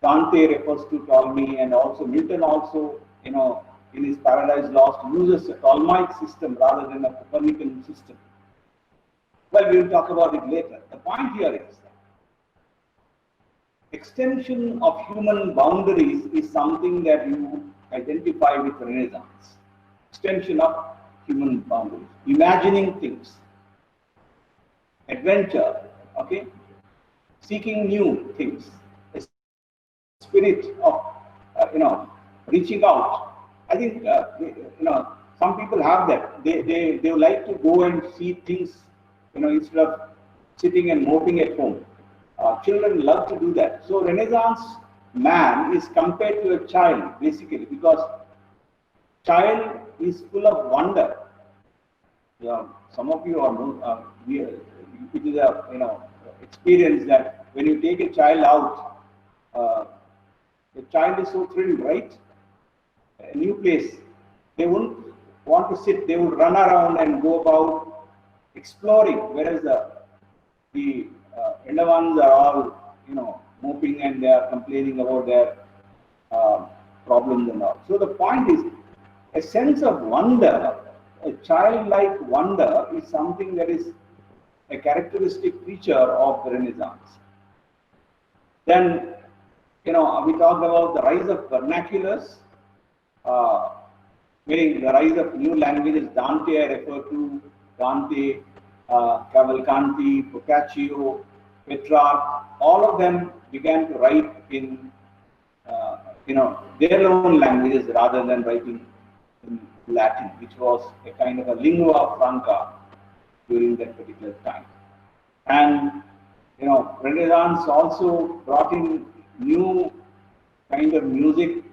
Dante refers to Ptolemy, and also Milton also, in his Paradise Lost uses a Ptolemaic system rather than a Copernican system. Well, we will talk about it later. The point here is that extension of human boundaries is something that you identify with Renaissance. Extension of human boundaries, imagining things, adventure, okay, seeking new things, a spirit of reaching out. I think some people have that. They like to go and see things, instead of sitting and moping at home. Children love to do that. So Renaissance man is compared to a child basically, because child is full of wonder. Some of you are it is a experience that when you take a child out, the child is so thrilled, right? A new place, they wouldn't want to sit, they would run around and go about exploring, whereas the elder ones are all moping and they are complaining about their problems and all. So the point is, a sense of wonder, a childlike wonder, is something that is a characteristic feature of the Renaissance. Then we talked about the rise of vernaculars, meaning the rise of new languages. Dante I refer to, Dante, Cavalcanti, Boccaccio, Petrarch, all of them began to write in their own languages rather than writing in Latin, which was a kind of a lingua franca during that particular time. And Renaissance also brought in new kind of music,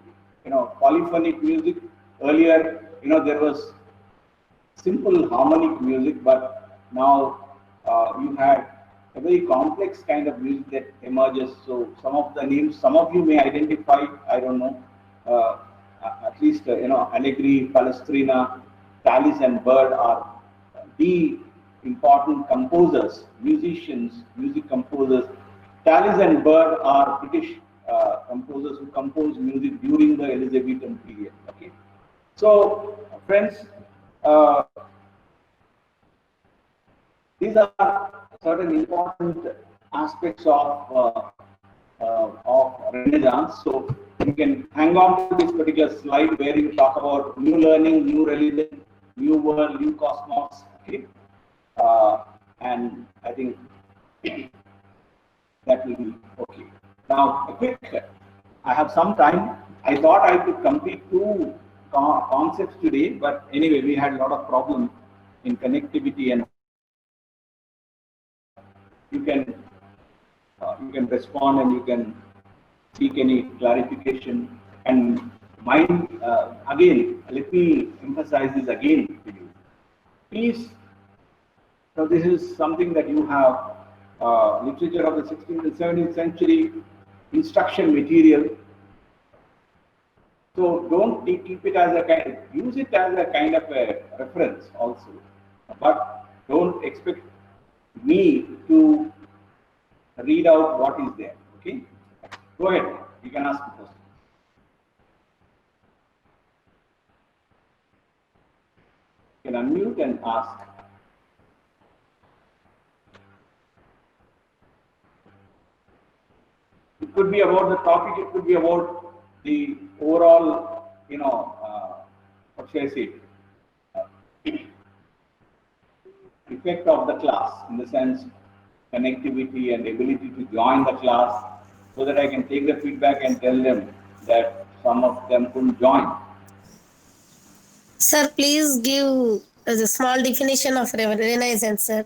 polyphonic music. Earlier, there was simple harmonic music, but now you had a very complex kind of music that emerges. So some of the names, some of you may identify, I don't know, at least Allegri, Palestrina, Tallis and Bird are the important composers, musicians, music composers. Tallis and Bird are British composers who composed music during the Elizabethan period. Okay, so friends, these are certain important aspects of Renaissance. So you can hang on to this particular slide where you talk about new learning, new religion, new world, new cosmos. Okay, and I think that will be okay. Now, a quick. I have some time. I thought I could complete 2 concepts today, but anyway, we had a lot of problems in connectivity, and you can respond and you can seek any clarification. And mind again, let me emphasize this again to you. Please, so this is something that you have literature of the 16th and 17th century, instruction material. So don't keep it as a kind, use it as a kind of a reference also, but don't expect me to read out what is there. Okay, go ahead, you can ask the question. You can unmute and ask. It could be about the topic, it could be about the overall, what should I say, effect of the class, in the sense connectivity and ability to join the class, so that I can take the feedback and tell them that some of them couldn't join. Sir, please give the small definition of Renaissance, sir.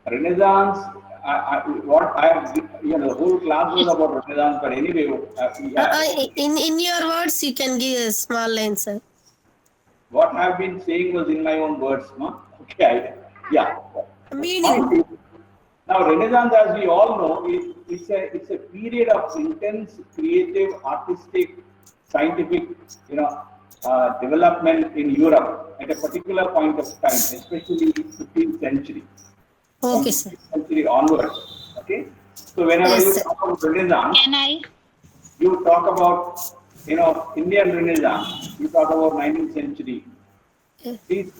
Renaissance, the whole class was about Renaissance, but anyway, In your words, you can give a small line, sir. what I've been saying was in my own words, no? Okay, yeah. Meaning. Now, Renaissance, as we all know, it's a period of intense, creative, artistic, scientific, development in Europe at a particular point of time, especially 15th century. Okay, sir. 15th century onwards. Okay, so whenever Yes, you sir. talk about Renaissance, Can I? you talk about Indian Renaissance, you talk about 19th century. Yeah. Please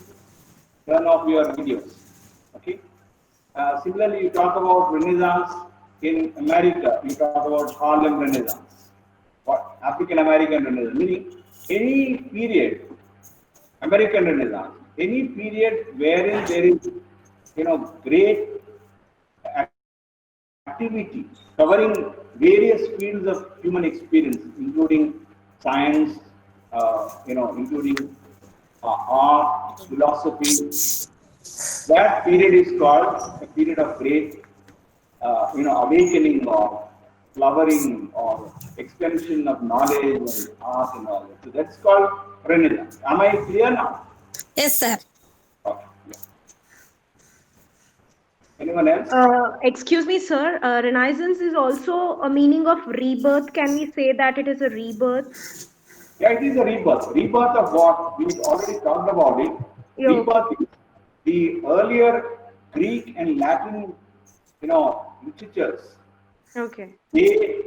turn off your videos. Okay. Similarly, you talk about Renaissance in America, you talk about Harlem Renaissance, or African American Renaissance, meaning any period, American Renaissance, any period wherein there is, great activity covering various fields of human experience, including science, including art, philosophy. That period is called a period of great, awakening or flowering or extension of knowledge and art and all that. So that's called Renaissance. Am I clear now? Yes, sir. Okay. Yeah. Anyone else? Excuse me, sir. Renaissance is also a meaning of rebirth. Can we say that it is a rebirth? Yeah, it is a rebirth. Rebirth of what? We already talked about it. Yeah. Rebirth is the earlier Greek and Latin, literatures. Okay. They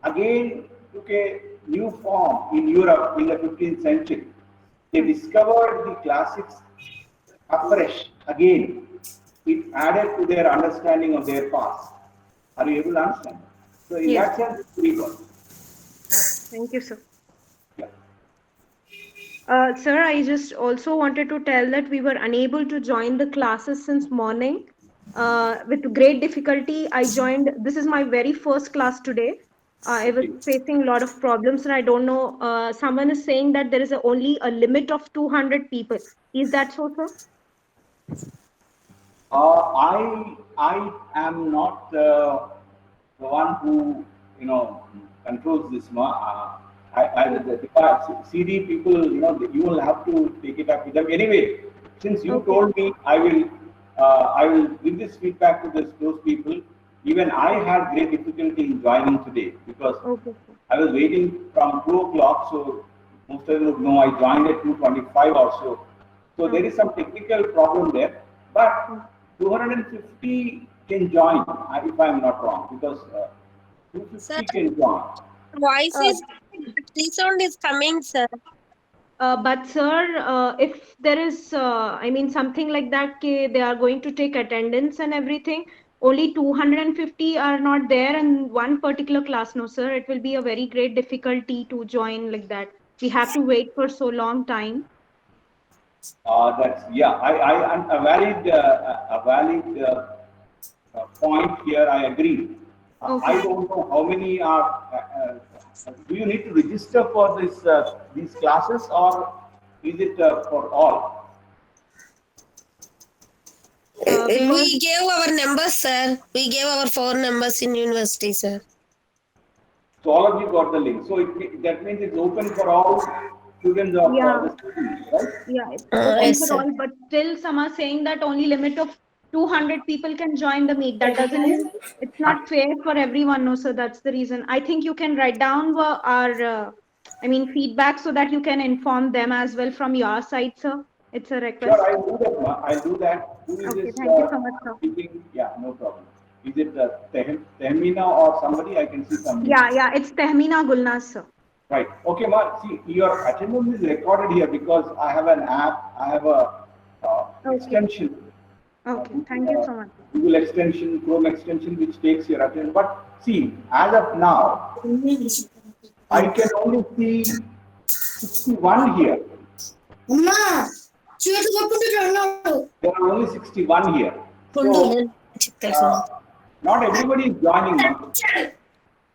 again took a new form in Europe in the 15th century. They discovered the classics afresh again. It added to their understanding of their past. Are you able to understand? So in Yes. that sense, it's rebirth. Thank you, sir. Yeah. Sir, I just also wanted to tell that we were unable to join the classes since morning. With great difficulty, I joined. This is my very first class today. I was facing a lot of problems, and I don't know. Someone is saying that there is only a limit of 200 people. Is that so, sir? I am not the one who controls this. The CD people, you will have to take it up with them. Anyway, since you told me, I will give this feedback to those people. Even I had great difficulty in joining today because I was waiting from 2 o'clock. So most of them would know I joined at 2:25 or so. So there is some technical problem there. But 250 can join, if I'm not wrong, because 250 Sir, can join. voice is, resound is coming, sir. But sir, if there is, I mean, something like that, they are going to take attendance and everything, only 250 are not there in one particular class. No, sir, it will be a very great difficulty to join like that. We have to wait for so long time. That's, yeah, a valid point here. I agree. Okay. I don't know how many are. Do you need to register for these classes, or is it for all? We gave our numbers, sir. We gave our 4 numbers in university, sir. So all of you got the link. So that means it's open for all students of Yeah. the school, right? Yeah, it's Yes, open sir. for all, but still some are saying that only limit of 200 people can join the meet. That doesn't mean it's not fair for everyone. No, so that's the reason. I think you can write down our, feedback so that you can inform them as well from your side, sir. It's a request. Sure, I'll do that. I'll do that. Who is Okay, this? thank you so much, sir. Speaking? Yeah, no problem. Is it Tehmina or somebody? I can see somebody. Yeah, it's Tehmina Gulnaz, sir. Right. Okay, Ma. See, your attendance is recorded here because I have an app. I have a extension. Okay, thank you so much. Google extension, Chrome extension, which takes your attendance. But see, as of now, I can only see 61 here. There are only 61 here. So, not everybody is joining.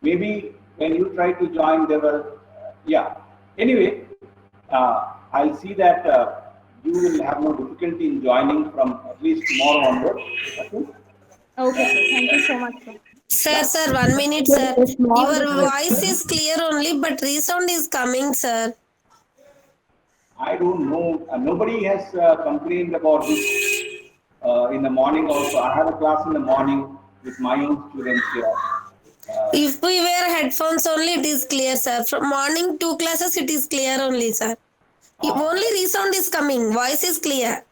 Maybe when you try to join, there were, yeah. Anyway, I'll see that you will have no difficulty in joining from at least tomorrow onwards. Okay? Okay, sir. Thank you so much, sir. Sir, 1 minute, sir. Your voice is clear only, but resound is coming, sir. I don't know. Nobody has complained about this in the morning also. I have a class in the morning with my own students here. If we wear headphones only, it is clear, sir. From morning 2 classes, it is clear only, sir. If only resound is coming, voice is clear.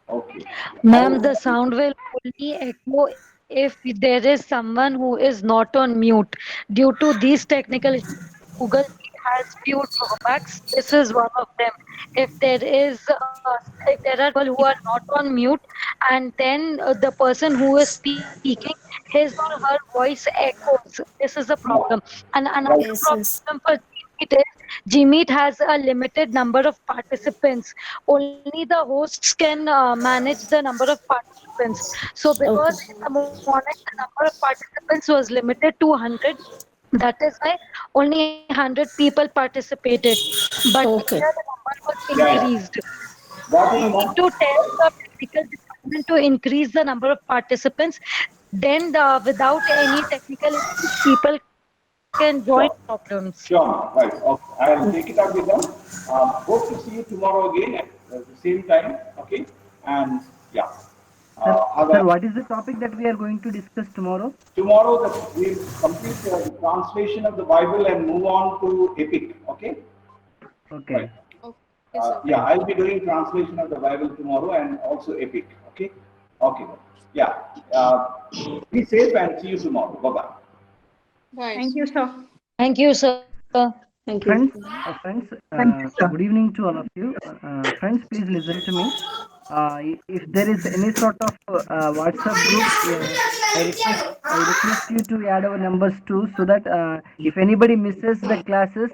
Okay. Ma'am, the sound will only echo if there is someone who is not on mute. Due to these technical issues, Google Meet has few drawbacks. This is one of them. If there are people who are not on mute, and then the person who is speaking, his or her voice echoes. This is a problem. And another problem for Gmeet is Gmeet has a limited number of participants. Only the hosts can manage the number of participants. So because in the morning the number of participants was limited to 100, that is why only 100 people participated. But later the number was increased. We need to tell the technical department to increase the number of participants. Then without any technical issues, people can join problems. Sure, right. Okay. I'll take it up with them. Hope to see you tomorrow again at the same time. Okay. And yeah. Sir, what is the topic that we are going to discuss tomorrow? Tomorrow we'll complete the translation of the Bible and move on to Epic. Okay. Okay. Right. Yeah, I'll be doing translation of the Bible tomorrow and also Epic. Okay. Okay. Yeah. Be safe and see you tomorrow. Bye-bye. Thank you, sir. Thank you, sir. Thank you. Friends, good evening to all of you. Friends, please listen to me. If there is any sort of WhatsApp group, I request you to add our numbers too, so that if anybody misses the classes,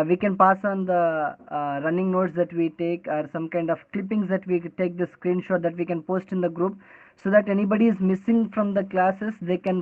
we can pass on the running notes that we take, or some kind of clippings that we take the screenshot that we can post in the group, so that anybody is missing from the classes, they can